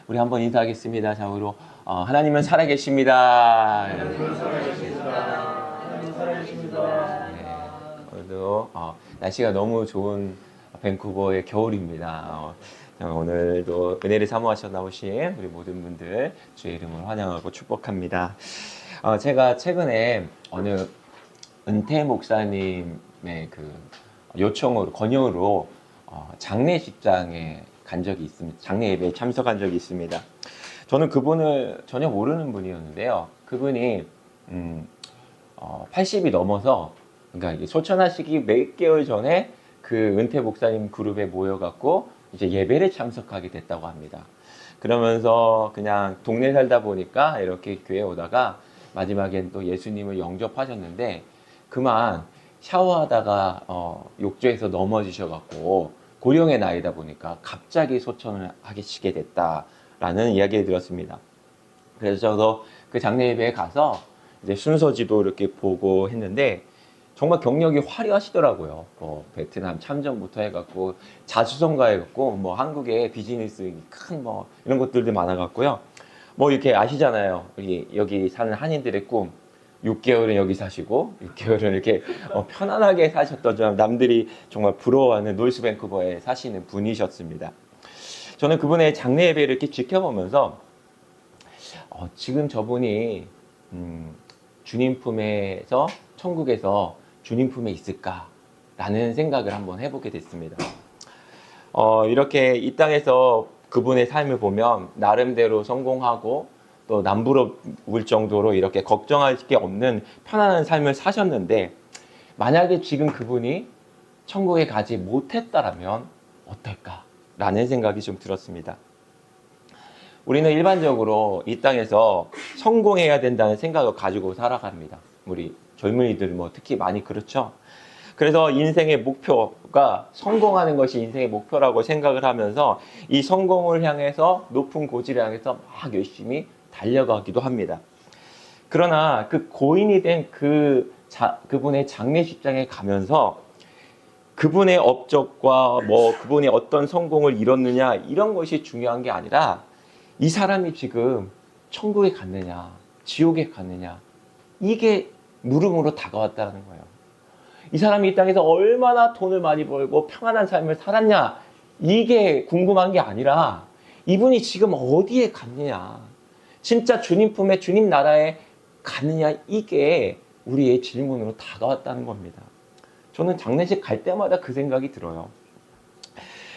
우리 한번 인사하겠습니다. 자, 우리 하나님은 살아계십니다. 하나님은 살아계십니다. 하나님은 살아계십니다. 네, 오늘도 날씨가 너무 좋은 밴쿠버의 겨울입니다. 오늘도 은혜를 사모하셔 나오신 우리 모든 분들 주의 이름을 환영하고 축복합니다. 제가 최근에 어느 은퇴 목사님의 그 요청으로 권유로 장례식장에 간 적이 있습니다. 장례 예배에 참석한 적이 있습니다. 저는 그분을 전혀 모르는 분이었는데요. 그분이 80이 넘어서, 그러니까 소천하시기 몇 개월 전에 그 은퇴 목사님 그룹에 모여갖고 이제 예배를 참석하게 됐다고 합니다. 그러면서 그냥 동네 살다 보니까 이렇게 교회 오다가 마지막엔 또 예수님을 영접하셨는데 그만 샤워하다가 욕조에서 넘어지셔갖고 고령의 나이다 보니까 갑자기 소천을 하시게 됐다라는 이야기를 들었습니다. 그래서 저도 그 장례 예배에 가서 이제 순서지도 이렇게 보고 했는데 정말 경력이 화려하시더라고요. 베트남 참전부터 해갖고 자수성가 해갖고 한국의 비즈니스 큰 이런 것들도 많아갖고요. 이렇게 아시잖아요. 여기 사는 한인들의 꿈. 6개월은 여기 사시고 6개월은 이렇게 편안하게 사셨던 남들이 정말 부러워하는 노스 밴쿠버에 사시는 분이셨습니다. 저는 그분의 장례 예배를 이렇게 지켜보면서 지금 저분이 주님 품에서 천국에서 주님 품에 있을까라는 생각을 한번 해보게 됐습니다. 이렇게 이 땅에서 그분의 삶을 보면 나름대로 성공하고 또 남부러울 정도로 이렇게 걱정할 게 없는 편안한 삶을 사셨는데 만약에 지금 그분이 천국에 가지 못했다라면 어떨까라는 생각이 좀 들었습니다. 우리는 일반적으로 이 땅에서 성공해야 된다는 생각을 가지고 살아갑니다. 우리 젊은이들 특히 많이 그렇죠. 그래서 인생의 목표가 성공하는 것이 인생의 목표라고 생각을 하면서 이 성공을 향해서 높은 고지를 향해서 막 열심히 달려가기도 합니다. 그러나 그 고인이 된 그분의 장례식장에 가면서 그분의 업적과 그분이 어떤 성공을 이뤘느냐 이런 것이 중요한 게 아니라 이 사람이 지금 천국에 갔느냐 지옥에 갔느냐 이게 물음으로 다가왔다는 거예요. 이 사람이 이 땅에서 얼마나 돈을 많이 벌고 평안한 삶을 살았냐 이게 궁금한 게 아니라 이분이 지금 어디에 갔느냐 진짜 주님 품에 주님 나라에 갔느냐 이게 우리의 질문으로 다가왔다는 겁니다. 저는 장례식 갈 때마다 그 생각이 들어요.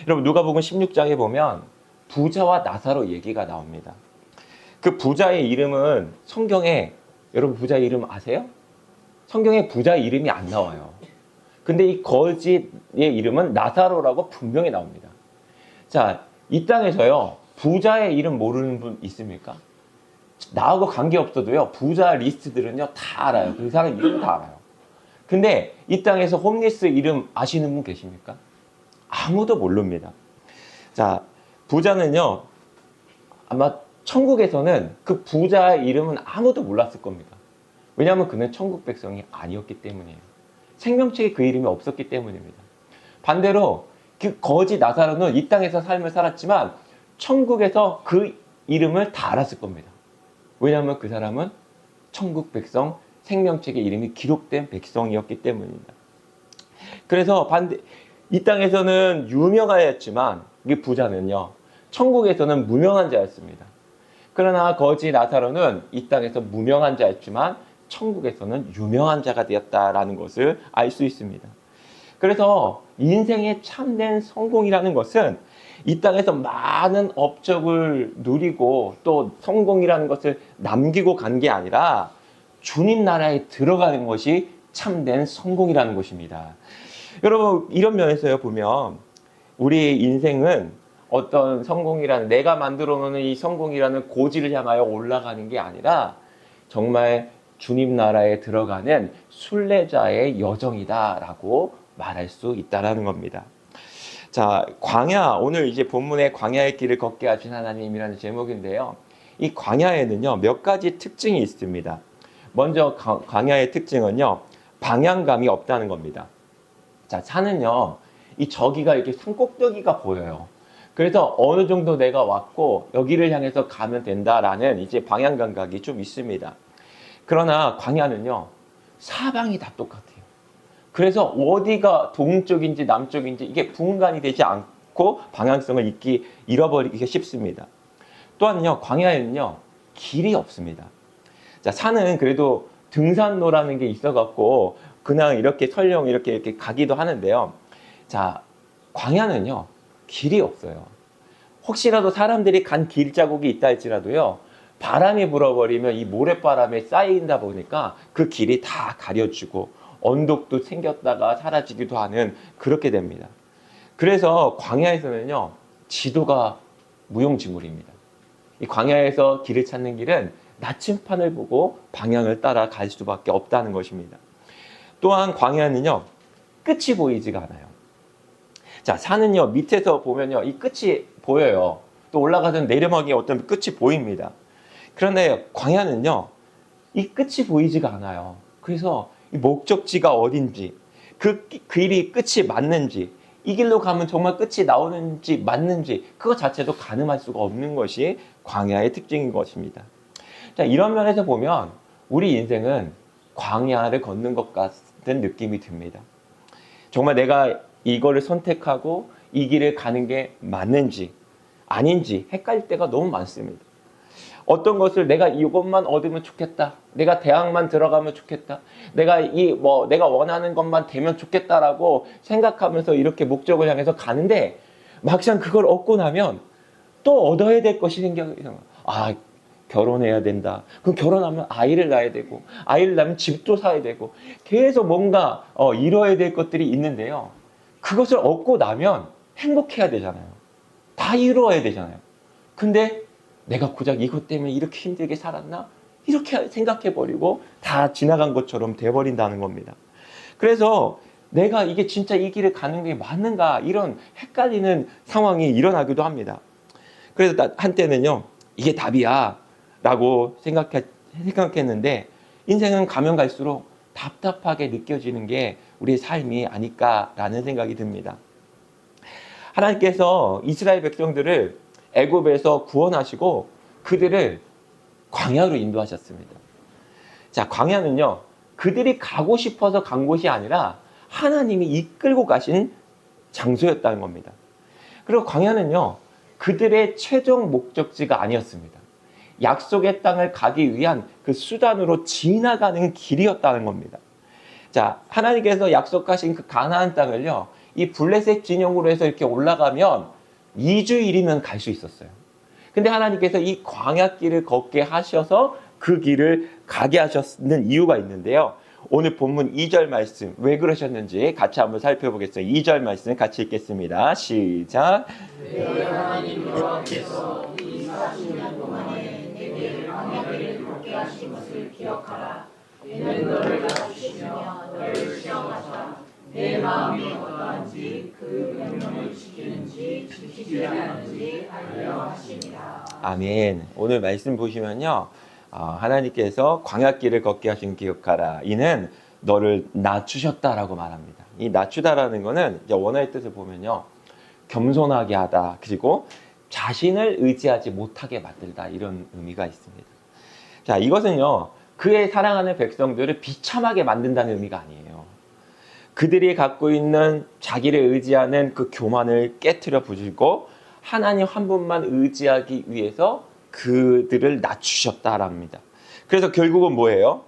여러분 누가복음 16장에 보면 부자와 나사로 얘기가 나옵니다. 그 부자의 이름은 성경에 여러분 부자의 이름 아세요? 성경에 부자의 이름이 안 나와요. 근데 이 거지의 이름은 나사로라고 분명히 나옵니다. 자, 이 땅에서요 부자의 이름 모르는 분 있습니까? 나하고 관계없어도요 부자 리스트들은요 다 알아요. 그 사람 이름 다 알아요. 근데 이 땅에서 홈리스 이름 아시는 분 계십니까? 아무도 모릅니다. 자, 부자는요 아마 천국에서는 그 부자의 이름은 아무도 몰랐을 겁니다. 왜냐하면 그는 천국 백성이 아니었기 때문이에요. 생명책에 그 이름이 없었기 때문입니다. 반대로 그 거지 나사로는 이 땅에서 삶을 살았지만 천국에서 그 이름을 다 알았을 겁니다. 왜냐하면 그 사람은 천국 백성, 생명책에 이름이 기록된 백성이었기 때문입니다. 그래서 이 땅에서는 유명하였지만 이 부자는요 천국에서는 무명한 자였습니다. 그러나 거지 나사로는 이 땅에서 무명한 자였지만 천국에서는 유명한 자가 되었다라는 것을 알 수 있습니다. 그래서 인생의 참된 성공이라는 것은 이 땅에서 많은 업적을 누리고 또 성공이라는 것을 남기고 간 게 아니라 주님 나라에 들어가는 것이 참된 성공이라는 것입니다. 여러분 이런 면에서 보면 우리의 인생은 어떤 성공이라는 내가 만들어 놓는 이 성공이라는 고지를 향하여 올라가는 게 아니라 정말 주님 나라에 들어가는 순례자의 여정이다라고 말할 수 있다라는 겁니다. 자, 광야, 오늘 이제 본문에 광야의 길을 걷게 하신 하나님이라는 제목인데요. 이 광야에는요, 몇 가지 특징이 있습니다. 먼저 광야의 특징은요, 방향감이 없다는 겁니다. 자, 산은요, 이 저기가 이렇게 산 꼭대기가 보여요. 그래서 어느 정도 내가 왔고 여기를 향해서 가면 된다라는 이제 방향 감각이 좀 있습니다. 그러나 광야는요, 사방이 다 똑같아요. 그래서 어디가 동쪽인지 남쪽인지 이게 분간이 되지 않고 방향성을 잃어버리기가 쉽습니다. 또한요, 광야에는요, 길이 없습니다. 자, 산은 그래도 등산로라는 게 있어갖고 그냥 이렇게 설령 이렇게 가기도 하는데요. 자, 광야는요, 길이 없어요. 혹시라도 사람들이 간 길자국이 있다 할지라도요, 바람이 불어버리면 이 모래바람에 쌓인다 보니까 그 길이 다 가려지고 언덕도 생겼다가 사라지기도 하는 그렇게 됩니다. 그래서 광야에서는요, 지도가 무용지물입니다. 이 광야에서 길을 찾는 길은 나침판을 보고 방향을 따라 갈 수밖에 없다는 것입니다. 또한 광야는요, 끝이 보이지가 않아요. 자, 산은요, 밑에서 보면요, 이 끝이 보여요. 또 올라가던 내리막이 어떤 끝이 보입니다. 그런데 광야는요, 이 끝이 보이지가 않아요. 그래서 이 목적지가 어딘지, 그 길이 끝이 맞는지, 이 길로 가면 정말 끝이 나오는지 맞는지 그것 자체도 가늠할 수가 없는 것이 광야의 특징인 것입니다. 자, 이런 면에서 보면 우리 인생은 광야를 걷는 것 같은 느낌이 듭니다. 정말 내가 이거를 선택하고 이 길을 가는 게 맞는지 아닌지 헷갈릴 때가 너무 많습니다. 어떤 것을 내가 이것만 얻으면 좋겠다. 내가 대학만 들어가면 좋겠다. 내가 내가 원하는 것만 되면 좋겠다라고 생각하면서 이렇게 목적을 향해서 가는데 막상 그걸 얻고 나면 또 얻어야 될 것이 생겨요. 아, 결혼해야 된다. 그럼 결혼하면 아이를 낳아야 되고, 아이를 낳으면 집도 사야 되고, 계속 뭔가 이뤄야 될 것들이 있는데요. 그것을 얻고 나면 행복해야 되잖아요. 다 이루어야 되잖아요. 근데 내가 고작 이것 때문에 이렇게 힘들게 살았나? 이렇게 생각해버리고 다 지나간 것처럼 돼버린다는 겁니다. 그래서 내가 이게 진짜 이 길을 가는 게 맞는가? 이런 헷갈리는 상황이 일어나기도 합니다. 그래서 한때는요, 이게 답이야 라고 생각했는데 인생은 가면 갈수록 답답하게 느껴지는 게 우리의 삶이 아닐까라는 생각이 듭니다. 하나님께서 이스라엘 백성들을 애굽에서 구원하시고 그들을 광야로 인도하셨습니다. 자, 광야는요, 그들이 가고 싶어서 간 곳이 아니라 하나님이 이끌고 가신 장소였다는 겁니다. 그리고 광야는요, 그들의 최종 목적지가 아니었습니다. 약속의 땅을 가기 위한 그 수단으로 지나가는 길이었다는 겁니다. 자, 하나님께서 약속하신 그 가나안 땅을요, 이 블레셋 진영으로 해서 이렇게 올라가면 2주일이면 갈 수 있었어요. 근데 하나님께서 이 광야길을 걷게 하셔서 그 길을 가게 하셨는 이유가 있는데요. 오늘 본문 2절 말씀 왜 그러셨는지 같이 한번 살펴보겠습니다. 2절 말씀 같이 읽겠습니다. 시작. 내 하나님 여호와께서 이 40년 동안에 내게 광야길을 걷게 하신 것을 기억하라. 이는 너를 낮추시며 너를 시험하사 내 마음이 어떠한지 그 명령을 지키는지 지키지 않는지 알려 하심이라. 아멘. 오늘 말씀 보시면요, 하나님께서 광야길을 걷게 하신 기억하라. 이는 너를 낮추셨다라고 말합니다. 이 낮추다라는 거는 이제 원어의 뜻을 보면요, 겸손하게 하다, 그리고 자신을 의지하지 못하게 만들다, 이런 의미가 있습니다. 자, 이것은요, 그의 사랑하는 백성들을 비참하게 만든다는 의미가 아니에요. 그들이 갖고 있는 자기를 의지하는 그 교만을 깨트려 부수고 하나님 한 분만 의지하기 위해서 그들을 낮추셨다랍니다. 그래서 결국은 뭐예요?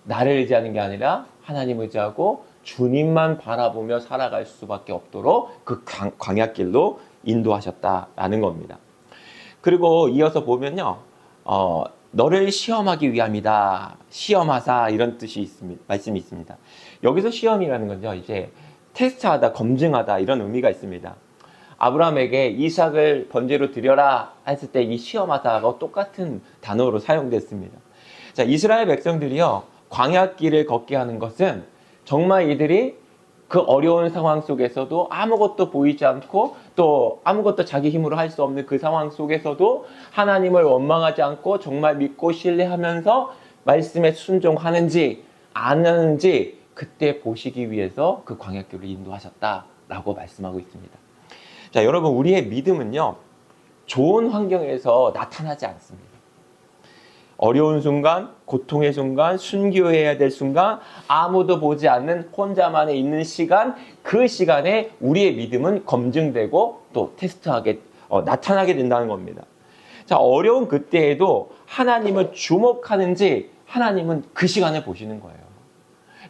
나를 의지하는 게 아니라 하나님 의지하고 주님만 바라보며 살아갈 수밖에 없도록 그 광야길로 인도하셨다라는 겁니다. 그리고 이어서 보면요, 너를 시험하기 위함이다. 시험하사, 이런 뜻이 있습니다. 말씀이 있습니다. 여기서 시험이라는 건요, 이제 테스트하다, 검증하다, 이런 의미가 있습니다. 아브라함에게 이삭을 번제로 드려라 했을 때 이 시험하다가 똑같은 단어로 사용됐습니다. 자, 이스라엘 백성들이요, 광야길을 걷게 하는 것은 정말 이들이 그 어려운 상황 속에서도 아무것도 보이지 않고 또 아무것도 자기 힘으로 할 수 없는 그 상황 속에서도 하나님을 원망하지 않고 정말 믿고 신뢰하면서 말씀에 순종하는지 안 하는지 그때 보시기 위해서 그 광야길을 인도하셨다라고 말씀하고 있습니다. 자, 여러분, 우리의 믿음은요, 좋은 환경에서 나타나지 않습니다. 어려운 순간, 고통의 순간, 순교해야 될 순간, 아무도 보지 않는 혼자만에 있는 시간, 그 시간에 우리의 믿음은 검증되고 또 테스트하게 나타나게 된다는 겁니다. 자, 어려운 그때에도 하나님을 주목하는지 하나님은 그 시간을 보시는 거예요.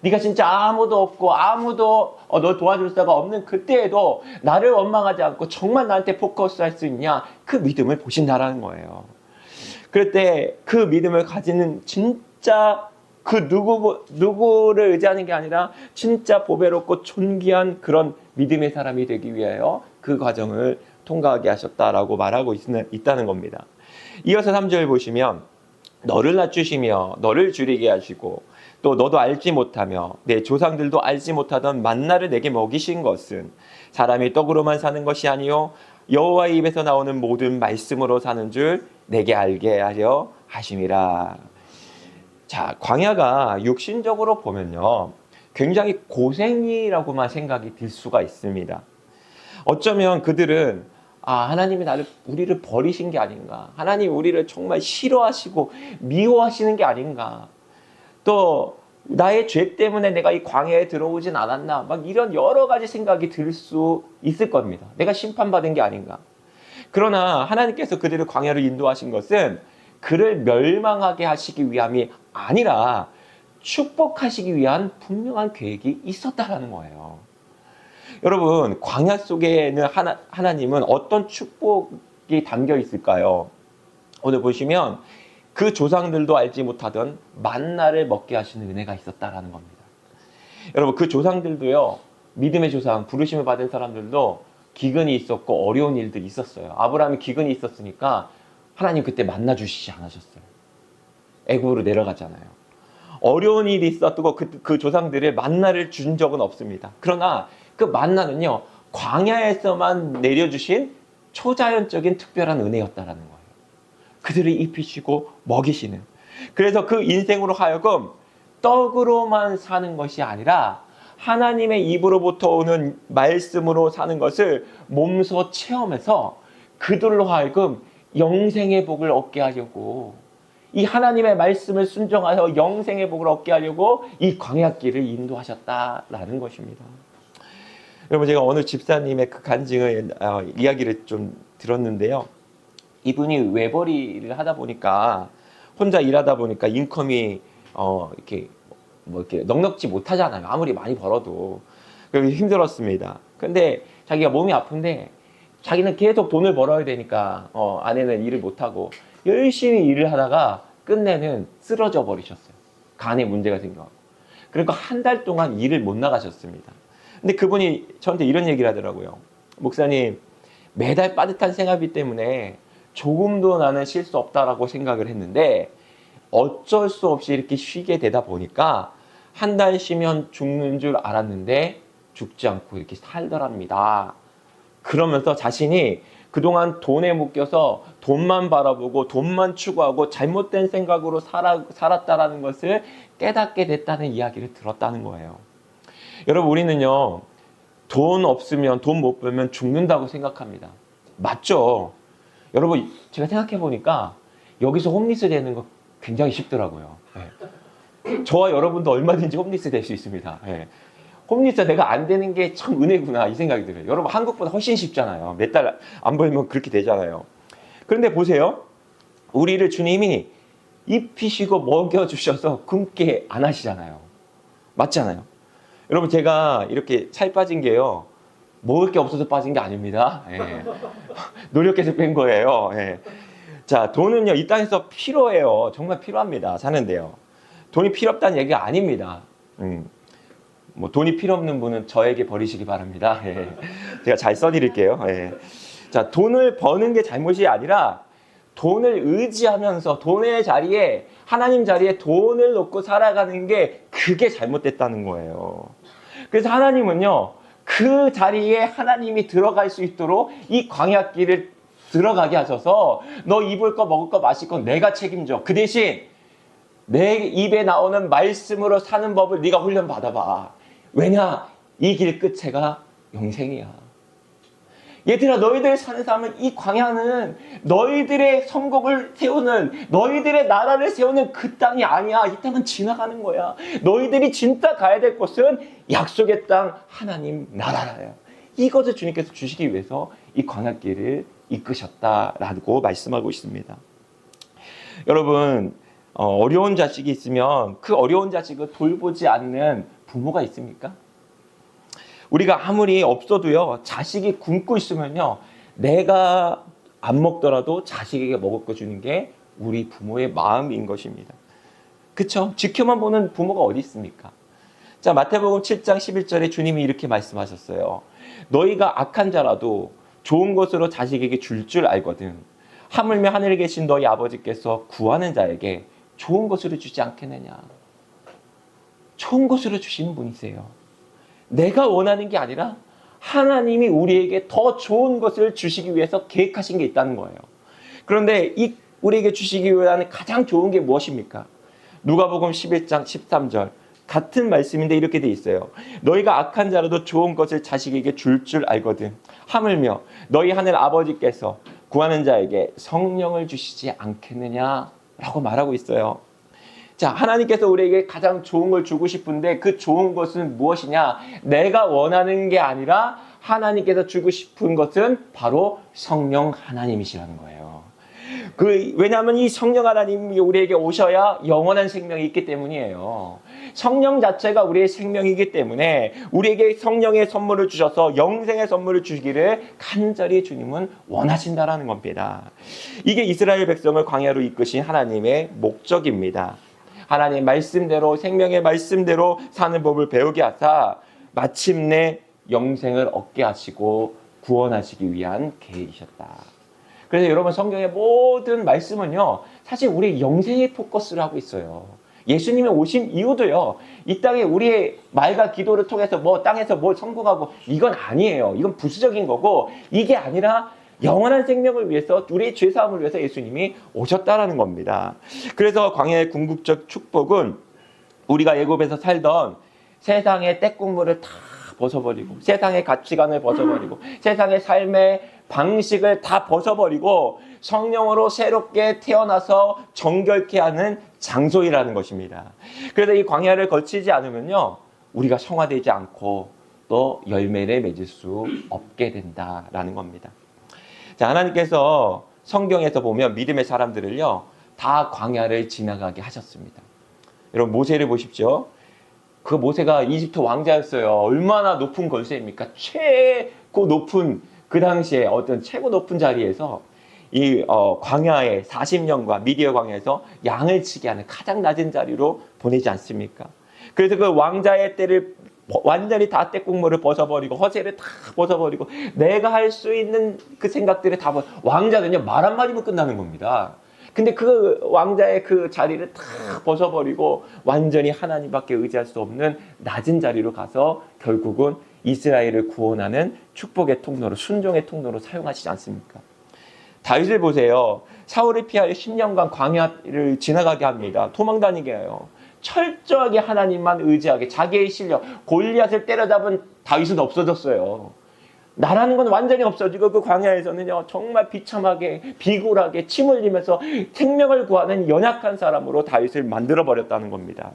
네가 진짜 아무도 없고 아무도 널 도와줄 수가 없는 그때에도 나를 원망하지 않고 정말 나한테 포커스할 수 있냐, 그 믿음을 보신다라는 거예요. 그럴 때 그 믿음을 가지는 진짜 그 누구를 의지하는 게 아니라 진짜 보배롭고 존귀한 그런 믿음의 사람이 되기 위하여 그 과정을 통과하게 하셨다라고 말하고 있다는 겁니다. 이어서 3절 보시면 너를 낮추시며 너를 줄이게 하시고 또 너도 알지 못하며 내 조상들도 알지 못하던 만나를 내게 먹이신 것은 사람이 떡으로만 사는 것이 아니요 여호와의 입에서 나오는 모든 말씀으로 사는 줄 내게 알게 하려 하심이라. 자, 광야가 육신적으로 보면요, 굉장히 고생이라고만 생각이 들 수가 있습니다. 어쩌면 그들은 하나님이 우리를 버리신 게 아닌가, 하나님이 우리를 정말 싫어하시고 미워하시는 게 아닌가, 또 나의 죄 때문에 내가 이 광야에 들어오진 않았나, 막 이런 여러 가지 생각이 들 수 있을 겁니다. 내가 심판받은 게 아닌가. 그러나 하나님께서 그들을 광야로 인도하신 것은 그를 멸망하게 하시기 위함이 아니라 축복하시기 위한 분명한 계획이 있었다라는 거예요. 여러분, 광야 속에는 하나님은 어떤 축복이 담겨 있을까요? 오늘 보시면 그 조상들도 알지 못하던 만나를 먹게 하시는 은혜가 있었다라는 겁니다. 여러분, 그 조상들도요, 믿음의 조상, 부르심을 받은 사람들도 기근이 있었고 어려운 일들이 있었어요. 아브라함이 기근이 있었으니까 하나님 그때 만나 주시지 않으셨어요. 애굽으로 내려가잖아요. 어려운 일이 있었고 그 조상들의 만나를 준 적은 없습니다. 그러나 그 만나는요, 광야에서만 내려주신 초자연적인 특별한 은혜였다라는 거예요. 그들을 입히시고 먹이시는. 그래서 그 인생으로 하여금 떡으로만 사는 것이 아니라 하나님의 입으로부터 오는 말씀으로 사는 것을 몸소 체험해서 그들로 하여금 영생의 복을 얻게 하려고, 이 하나님의 말씀을 순종하여 영생의 복을 얻게 하려고 이 광야길을 인도하셨다라는 것입니다. 여러분, 제가 오늘 집사님의 그 간증을 이야기를 좀 들었는데요. 이분이 외벌이를 하다 보니까, 혼자 일하다 보니까 인컴이 이렇게 넉넉지 못하잖아요. 아무리 많이 벌어도. 그래서 힘들었습니다. 근데 자기가 몸이 아픈데 자기는 계속 돈을 벌어야 되니까 아내는 일을 못하고 열심히 일을 하다가 끝내는 쓰러져 버리셨어요. 간에 문제가 생겨서. 그러니까 한 달 동안 일을 못 나가셨습니다. 근데 그분이 저한테 이런 얘기를 하더라고요. 목사님, 매달 빠듯한 생활비 때문에 조금도 나는 쉴 수 없다라고 생각을 했는데 어쩔 수 없이 이렇게 쉬게 되다 보니까 한 달 쉬면 죽는 줄 알았는데 죽지 않고 이렇게 살더랍니다. 그러면서 자신이 그동안 돈에 묶여서 돈만 바라보고 돈만 추구하고 잘못된 생각으로 살았다라는 것을 깨닫게 됐다는 이야기를 들었다는 거예요. 여러분, 우리는요, 돈 없으면, 돈 못 벌면 죽는다고 생각합니다. 맞죠? 여러분, 제가 생각해 보니까 여기서 홈리스 되는 거 굉장히 쉽더라고요. 네. 저와 여러분도 얼마든지 홈리스 될 수 있습니다. 네. 홈리스 내가 안 되는 게 참 은혜구나, 이 생각이 들어요. 여러분, 한국보다 훨씬 쉽잖아요. 몇 달 안 벌면 그렇게 되잖아요. 그런데 보세요. 우리를 주님이 입히시고 먹여주셔서 굶게 안 하시잖아요. 맞잖아요. 여러분, 제가 이렇게 살 빠진 게요, 먹을 게 없어서 빠진 게 아닙니다. 예. 노력해서 뺀 거예요. 예. 자, 돈은요, 이 땅에서 필요해요. 정말 필요합니다. 사는데요. 돈이 필요 없다는 얘기가 아닙니다. 뭐 돈이 필요 없는 분은 저에게 버리시기 바랍니다. 예. 제가 잘 써드릴게요. 예. 자, 돈을 버는 게 잘못이 아니라 돈을 의지하면서 돈의 자리에, 하나님 자리에 돈을 놓고 살아가는 게, 그게 잘못됐다는 거예요. 그래서 하나님은요, 그 자리에 하나님이 들어갈 수 있도록 이 광야길을 들어가게 하셔서 너 입을 거 먹을 거 마실 거 내가 책임져. 그 대신 내 입에 나오는 말씀으로 사는 법을 네가 훈련 받아봐. 왜냐? 이 길 끝에가 영생이야. 얘들아, 너희들 사는 삶은, 이 광야는 너희들의 성공을 세우는, 너희들의 나라를 세우는 그 땅이 아니야. 이 땅은 지나가는 거야. 너희들이 진짜 가야 될 곳은 약속의 땅, 하나님 나라야. 이것을 주님께서 주시기 위해서 이 광야길을 이끄셨다라고 말씀하고 있습니다. 여러분, 어려운 자식이 있으면 그 어려운 자식을 돌보지 않는 부모가 있습니까? 우리가 아무리 없어도요, 자식이 굶고 있으면요, 내가 안 먹더라도 자식에게 먹을 거 주는 게 우리 부모의 마음인 것입니다. 그쵸? 지켜만 보는 부모가 어디 있습니까? 자, 마태복음 7장 11절에 주님이 이렇게 말씀하셨어요. 너희가 악한 자라도 좋은 것으로 자식에게 줄 알거든. 하물며 하늘에 계신 너희 아버지께서 구하는 자에게 좋은 것으로 주지 않겠느냐. 좋은 것으로 주시는 분이세요. 내가 원하는 게 아니라 하나님이 우리에게 더 좋은 것을 주시기 위해서 계획하신 게 있다는 거예요. 그런데 우리에게 주시기 위한 가장 좋은 게 무엇입니까? 누가복음 11장 13절 같은 말씀인데 이렇게 돼 있어요. 너희가 악한 자라도 좋은 것을 자식에게 줄 알거든. 하물며 너희 하늘 아버지께서 구하는 자에게 성령을 주시지 않겠느냐라고 말하고 있어요. 자, 하나님께서 우리에게 가장 좋은 걸 주고 싶은데 그 좋은 것은 무엇이냐? 내가 원하는 게 아니라 하나님께서 주고 싶은 것은 바로 성령 하나님이시라는 거예요. 왜냐하면 이 성령 하나님이 우리에게 오셔야 영원한 생명이 있기 때문이에요. 성령 자체가 우리의 생명이기 때문에 우리에게 성령의 선물을 주셔서 영생의 선물을 주기를 간절히 주님은 원하신다라는 겁니다. 이게 이스라엘 백성을 광야로 이끄신 하나님의 목적입니다. 하나님 말씀대로, 생명의 말씀대로 사는 법을 배우게 하사 마침내 영생을 얻게 하시고 구원하시기 위한 계획이셨다. 그래서 여러분, 성경의 모든 말씀은요, 사실 우리 영생의 포커스를 하고 있어요. 예수님이 오신 이유도요, 이 땅에 우리의 말과 기도를 통해서 땅에서 성공하고 이건 아니에요. 이건 부수적인 거고, 이게 아니라 영원한 생명을 위해서, 우리의 죄사함을 위해서 예수님이 오셨다라는 겁니다. 그래서 광야의 궁극적 축복은 우리가 애굽에서 살던 세상의 때국물을 다 벗어버리고, 세상의 가치관을 벗어버리고, 세상의 삶의 방식을 다 벗어버리고 성령으로 새롭게 태어나서 정결케 하는 장소이라는 것입니다. 그래서 이 광야를 거치지 않으면요, 우리가 성화되지 않고 또 열매를 맺을 수 없게 된다라는 겁니다. 자, 하나님께서 성경에서 보면 믿음의 사람들을요, 다 광야를 지나가게 하셨습니다. 여러분, 모세를 보십시오. 그 모세가 이집트 왕자였어요. 얼마나 높은 권세입니까? 최고 높은, 그 당시에 어떤 최고 높은 자리에서 이 광야에 40년과 미디어 광야에서 양을 치게 하는 가장 낮은 자리로 보내지 않습니까? 그래서 그 왕자의 때를 완전히 다 때국물을 벗어버리고 허세를 다 벗어버리고 내가 할 수 있는 그 생각들을 다 왕자는요, 말 한마디면 끝나는 겁니다. 근데 그 왕자의 그 자리를 다 벗어버리고 완전히 하나님밖에 의지할 수 없는 낮은 자리로 가서 결국은 이스라엘을 구원하는 축복의 통로로, 순종의 통로로 사용하시지 않습니까? 다윗을 보세요. 사울을 피하여 10년간 광야를 지나가게 합니다. 도망다니게 해요. 철저하게 하나님만 의지하게, 자기의 실력, 골리앗을 때려잡은 다윗은 없어졌어요. 나라는 건 완전히 없어지고 그 광야에서는요, 정말 비참하게, 비굴하게 침 흘리면서 생명을 구하는 연약한 사람으로 다윗을 만들어버렸다는 겁니다.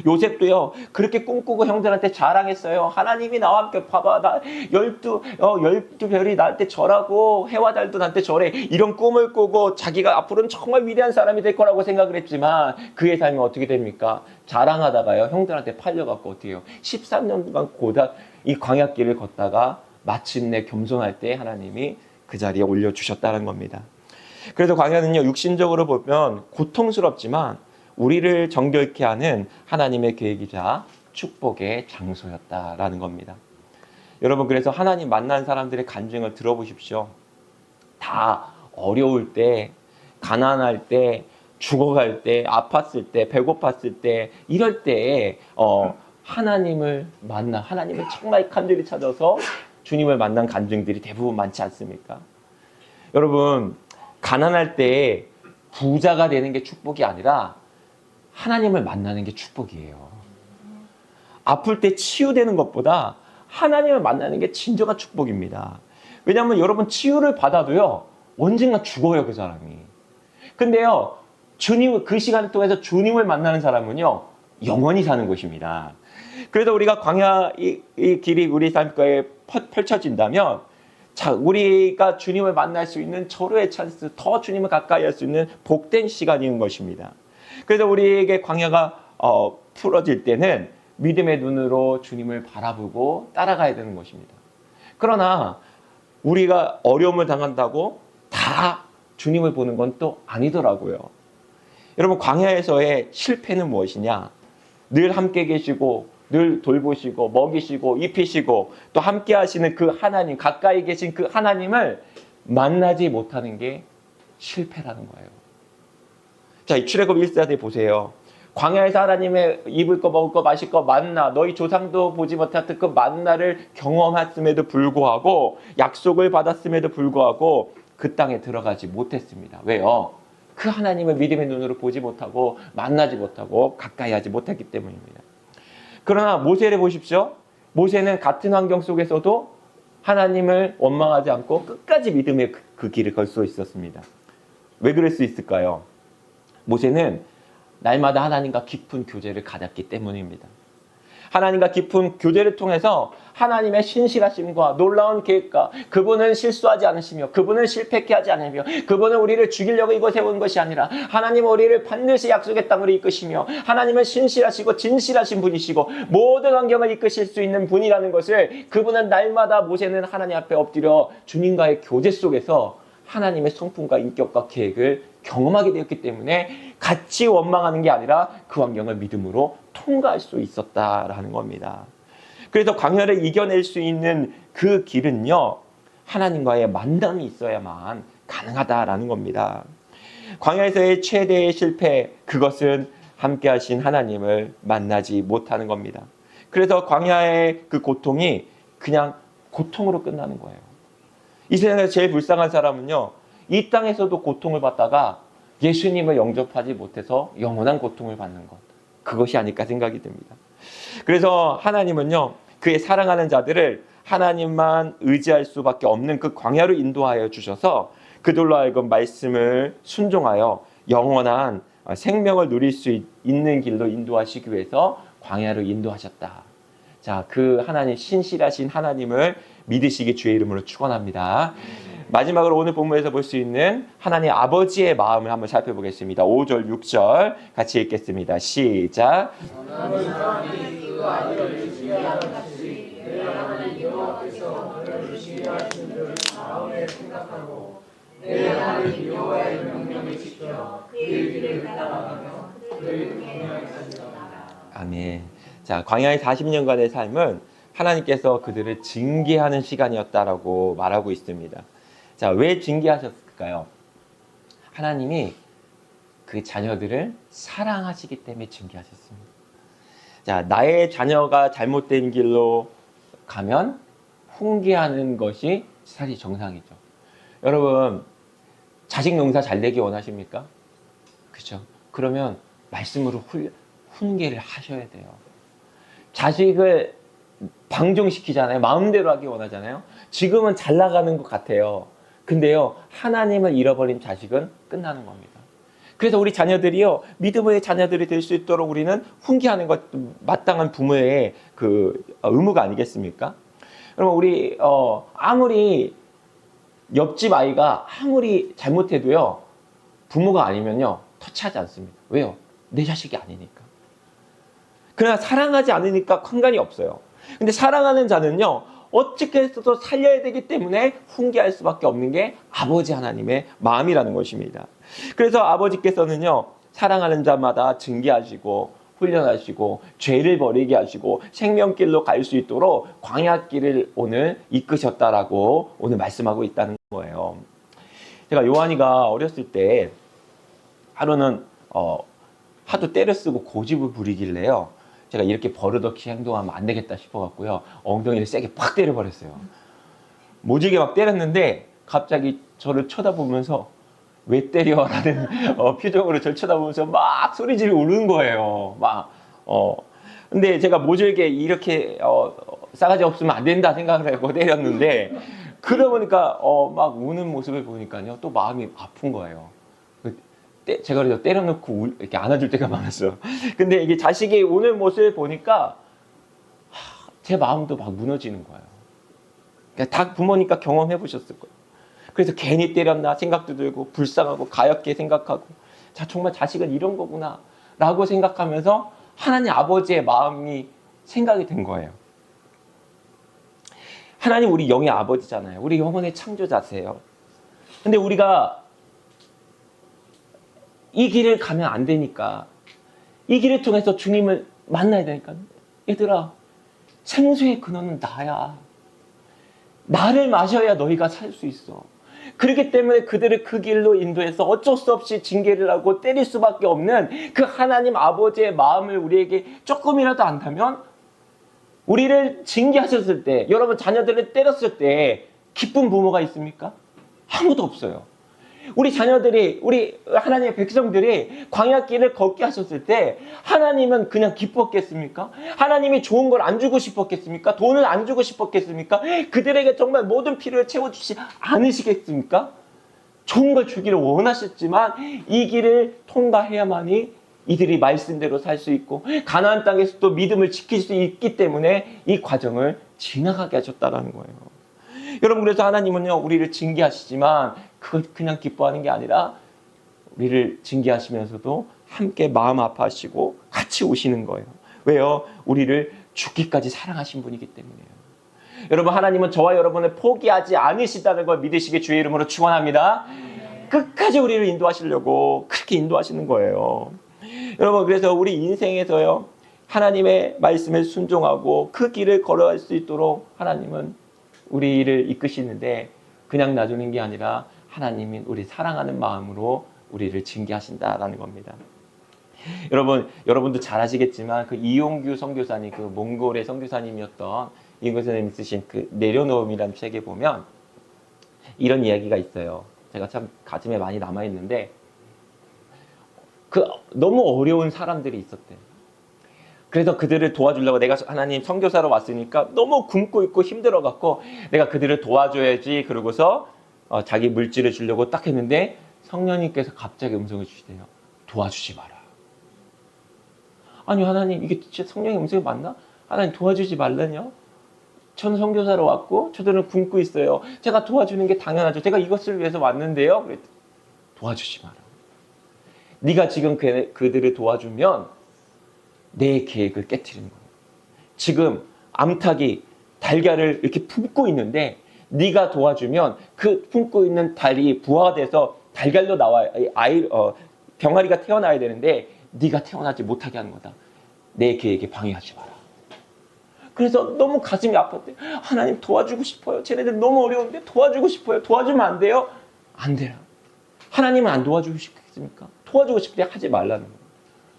요셉도요, 그렇게 꿈꾸고 형들한테 자랑했어요. 하나님이 나와 함께, 봐봐, 나 12별이 나한테 절하고 해와 달도 나한테 절해. 이런 꿈을 꾸고 자기가 앞으로는 정말 위대한 사람이 될 거라고 생각을 했지만 그의 삶이 어떻게 됩니까? 자랑하다가요, 형들한테 팔려갖고 어떻게 해요? 13년간 고작 이 광야길을 걷다가 마침내 겸손할 때 하나님이 그 자리에 올려주셨다는 겁니다. 그래서 광야는요, 육신적으로 보면 고통스럽지만 우리를 정결케 하는 하나님의 계획이자 축복의 장소였다라는 겁니다. 여러분, 그래서 하나님 만난 사람들의 간증을 들어보십시오. 다 어려울 때, 가난할 때, 죽어갈 때, 아팠을 때, 배고팠을 때, 이럴 때 하나님을 만나, 하나님을 정말 간절히 찾아서 주님을 만난 간증들이 대부분 많지 않습니까? 여러분, 가난할 때 부자가 되는 게 축복이 아니라 하나님을 만나는 게 축복이에요. 아플 때 치유되는 것보다 하나님을 만나는 게 진정한 축복입니다. 왜냐하면 여러분 치유를 받아도요, 언젠가 죽어요, 그 사람이. 근데요, 주님, 그 시간을 통해서 주님을 만나는 사람은요, 영원히 사는 것입니다. 그래서 우리가 광야 이 길이 우리 삶에 펼쳐진다면, 자, 우리가 주님을 만날 수 있는 절호의 찬스, 더 주님을 가까이 할 수 있는 복된 시간인 것입니다. 그래서 우리에게 광야가 풀어질 때는 믿음의 눈으로 주님을 바라보고 따라가야 되는 것입니다. 그러나 우리가 어려움을 당한다고 다 주님을 보는 건 또 아니더라고요. 여러분, 광야에서의 실패는 무엇이냐? 늘 함께 계시고 늘 돌보시고 먹이시고 입히시고 또 함께 하시는 그 하나님, 가까이 계신 그 하나님을 만나지 못하는 게 실패라는 거예요. 자, 이 출애굽 1세대 보세요. 광야에서 하나님의 입을 거 먹을 거 마실 거 만나, 너희 조상도 보지 못했던 그 만나를 경험했음에도 불구하고, 약속을 받았음에도 불구하고 그 땅에 들어가지 못했습니다. 왜요? 그 하나님을 믿음의 눈으로 보지 못하고 만나지 못하고 가까이 하지 못했기 때문입니다. 그러나 모세를 보십시오. 모세는 같은 환경 속에서도 하나님을 원망하지 않고 끝까지 믿음의 그 길을 걸 수 있었습니다. 왜 그럴 수 있을까요? 모세는 날마다 하나님과 깊은 교제를 가졌기 때문입니다. 하나님과 깊은 교제를 통해서 하나님의 신실하심과 놀라운 계획과, 그분은 실수하지 않으시며 그분은 실패케 하지 않으며 그분은 우리를 죽이려고 이곳에 온 것이 아니라 하나님은 우리를 반드시 약속의 땅으로 이끄시며 하나님은 신실하시고 진실하신 분이시고 모든 환경을 이끄실 수 있는 분이라는 것을, 그분은 날마다 모세는 하나님 앞에 엎드려 주님과의 교제 속에서 하나님의 성품과 인격과 계획을 경험하게 되었기 때문에 같이 원망하는 게 아니라 그 환경을 믿음으로 통과할 수 있었다라는 겁니다. 그래서 광야를 이겨낼 수 있는 그 길은요, 하나님과의 만남이 있어야만 가능하다라는 겁니다. 광야에서의 최대의 실패, 그것은 함께 하신 하나님을 만나지 못하는 겁니다. 그래서 광야의 그 고통이 그냥 고통으로 끝나는 거예요. 이 세상에서 제일 불쌍한 사람은요, 이 땅에서도 고통을 받다가 예수님을 영접하지 못해서 영원한 고통을 받는 것, 그것이 아닐까 생각이 듭니다. 그래서 하나님은요, 그의 사랑하는 자들을 하나님만 의지할 수밖에 없는 그 광야로 인도하여 주셔서 그들로 하여금 말씀을 순종하여 영원한 생명을 누릴 수 있는 길로 인도하시기 위해서 광야로 인도하셨다. 자, 그 하나님, 신실하신 하나님을 믿으시기 주의 이름으로 축원합니다. 마지막으로 오늘 본문에서 볼 수 있는 하나님 아버지의 마음을 한번 살펴보겠습니다. 5절, 6절 같이 읽겠습니다. 시작. 아멘. 자, 광야의 40년간의 삶은 하나님께서 그들을 징계하는 시간이었다라고 말하고 있습니다. 자, 왜 징계하셨을까요? 하나님이 그 자녀들을 사랑하시기 때문에 징계하셨습니다. 자, 나의 자녀가 잘못된 길로 가면 훈계하는 것이 사실 정상이죠. 여러분, 자식 농사 잘 되기 원하십니까? 그렇죠? 그러면 말씀으로 훈계를 하셔야 돼요. 자식을 방종시키잖아요. 마음대로 하기 원하잖아요. 지금은 잘 나가는 것 같아요. 근데요, 하나님을 잃어버린 자식은 끝나는 겁니다. 그래서 우리 자녀들이요, 믿음의 자녀들이 될 수 있도록 우리는 훈계하는 것, 마땅한 부모의 그 의무가 아니겠습니까? 그러면 우리 아무리 옆집 아이가 아무리 잘못해도요, 부모가 아니면요 터치하지 않습니다. 왜요? 내 자식이 아니니까. 그러나 사랑하지 않으니까 상관이 없어요. 근데 사랑하는 자는요, 어떻게 해서도 살려야 되기 때문에 훈계할 수밖에 없는 게 아버지 하나님의 마음이라는 것입니다. 그래서 아버지께서는요, 사랑하는 자마다 징계하시고 훈련하시고 죄를 버리게 하시고 생명길로 갈 수 있도록 광야길을 오늘 이끄셨다라고 오늘 말씀하고 있다는 거예요. 제가 요한이가 어렸을 때 하루는 하도 때려 쓰고 고집을 부리길래요, 제가 이렇게 버릇없이 행동하면 안 되겠다 싶어갖고요, 엉덩이를 세게 팍 때려버렸어요. 모지게 막 때렸는데 갑자기 저를 쳐다보면서 왜 때려? 라는 표정으로 저를 쳐다보면서 막 소리지르고 우는 거예요. 근데 제가 모질게 이렇게 싸가지 없으면 안 된다 생각을 하고 때렸는데 그러다 보니까 막 우는 모습을 보니까요, 또 마음이 아픈 거예요. 제가 그래서 때려놓고 이렇게 안아줄 때가 많았어. 근데 이게 자식이 우는 모습을 보니까 제 마음도 막 무너지는 거예요. 그러니까 다 부모니까 경험해 보셨을 거예요. 그래서 괜히 때렸나 생각도 들고 불쌍하고 가엾게 생각하고, 자 정말 자식은 이런 거구나 라고 생각하면서 하나님 아버지의 마음이 생각이 된 거예요. 하나님 우리 영의 아버지잖아요. 우리 영혼의 창조자세요. 근데 우리가 이 길을 가면 안 되니까, 이 길을 통해서 주님을 만나야 되니까, 얘들아, 생수의 근원은 나야. 나를 마셔야 너희가 살 수 있어. 그렇기 때문에 그들을 그 길로 인도해서 어쩔 수 없이 징계를 하고 때릴 수밖에 없는 그 하나님 아버지의 마음을 우리에게 조금이라도 안다면, 우리를 징계하셨을 때, 여러분 자녀들을 때렸을 때 기쁜 부모가 있습니까? 아무도 없어요. 우리 자녀들이, 우리 하나님의 백성들이 광야길을 걷게 하셨을 때 하나님은 그냥 기뻤겠습니까? 하나님이 좋은 걸 안 주고 싶었겠습니까? 돈을 안 주고 싶었겠습니까? 그들에게 정말 모든 필요를 채워주지 않으시겠습니까? 좋은 걸 주기를 원하셨지만 이 길을 통과해야만이 이들이 말씀대로 살 수 있고 가나안 땅에서 또 믿음을 지킬 수 있기 때문에 이 과정을 지나가게 하셨다는 거예요. 여러분, 그래서 하나님은요, 우리를 징계하시지만 그걸 그냥 기뻐하는 게 아니라 우리를 징계하시면서도 함께 마음 아파하시고 같이 오시는 거예요. 왜요? 우리를 죽기까지 사랑하신 분이기 때문이에요. 여러분, 하나님은 저와 여러분을 포기하지 않으시다는 걸 믿으시기 주의 이름으로 축원합니다. 끝까지 우리를 인도하시려고 그렇게 인도하시는 거예요. 여러분, 그래서 우리 인생에서요, 하나님의 말씀에 순종하고 그 길을 걸어갈 수 있도록 하나님은 우리를 이끄시는데, 그냥 놔두는 게 아니라 하나님이 우리 사랑하는 마음으로 우리를 징계하신다라는 겁니다. 여러분도 잘 아시겠지만 그 이용규 선교사님, 그 몽골의 선교사님이었던 이용규 선생님이 쓰신 그 내려놓음이라는 책에 보면 이런 이야기가 있어요. 제가 참 가슴에 많이 남아있는데, 그 너무 어려운 사람들이 있었대요. 그래서 그들을 도와주려고, 내가 하나님 선교사로 왔으니까 너무 굶고 있고 힘들어갖고 내가 그들을 도와줘야지, 그러고서 자기 물질을 주려고 딱 했는데 성령님께서 갑자기 음성을 주시대요. 도와주지 마라. 아니 하나님, 이게 진짜 성령의 음성이 맞나? 하나님 도와주지 말라뇨? 저는 선교사로 왔고 저들은 굶고 있어요. 제가 도와주는 게 당연하죠. 제가 이것을 위해서 왔는데요. 그랬더니 도와주지 마라. 네가 지금 그들을 도와주면 내 계획을 깨트리는 거예요. 지금 암탉이 달걀을 이렇게 품고 있는데 네가 도와주면 그 품고 있는 달이 부화돼서 달걀로 나와요. 병아리가 태어나야 되는데 네가 태어나지 못하게 하는 거다. 내 계획에 방해하지 마라. 그래서 너무 가슴이 아팠대요. 하나님 도와주고 싶어요. 쟤네들 너무 어려운데 도와주고 싶어요. 도와주면 안 돼요? 안 돼요. 하나님은 안 도와주고 싶겠습니까? 도와주고 싶을 때 하지 말라는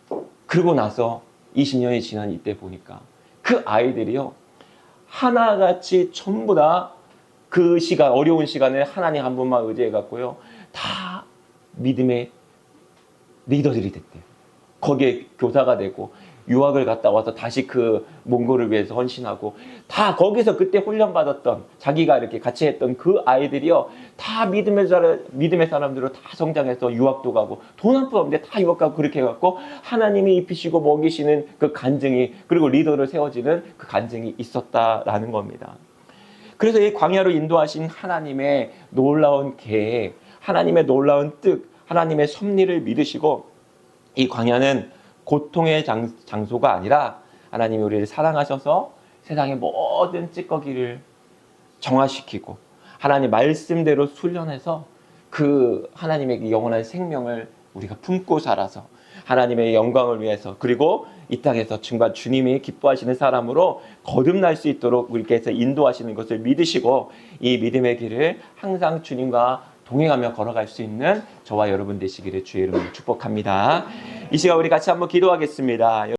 거예요. 그러고 나서 20년이 지난 이때 보니까 그 아이들이요, 하나같이 전부 다 그 시간, 어려운 시간에 하나님 한 분만 의지해 갖고요, 다 믿음의 리더들이 됐대요. 거기에 교사가 되고 유학을 갔다 와서 다시 그 몽골을 위해서 헌신하고, 다 거기서 그때 훈련받았던, 자기가 이렇게 같이 했던 그 아이들이요, 다 믿음의 사람들로 다 성장해서 유학도 가고 돈 한 푼 없는데 다 유학 가고, 그렇게 해갖고 하나님이 입히시고 먹이시는 그 간증이, 그리고 리더를 세워지는 그 간증이 있었다라는 겁니다. 그래서 이 광야로 인도하신 하나님의 놀라운 계획, 하나님의 놀라운 뜻, 하나님의 섭리를 믿으시고, 이 광야는 고통의 장소가 아니라 하나님이 우리를 사랑하셔서 세상의 모든 찌꺼기를 정화시키고 하나님 말씀대로 훈련해서 그 하나님의 영원한 생명을 우리가 품고 살아서 하나님의 영광을 위해서, 그리고 이 땅에서 정말 주님이 기뻐하시는 사람으로 거듭날 수 있도록 우리께서 인도하시는 것을 믿으시고, 이 믿음의 길을 항상 주님과 동행하며 걸어갈 수 있는 저와 여러분 되시기를 주의 이름으로 축복합니다. 이 시간 우리 같이 한번 기도하겠습니다.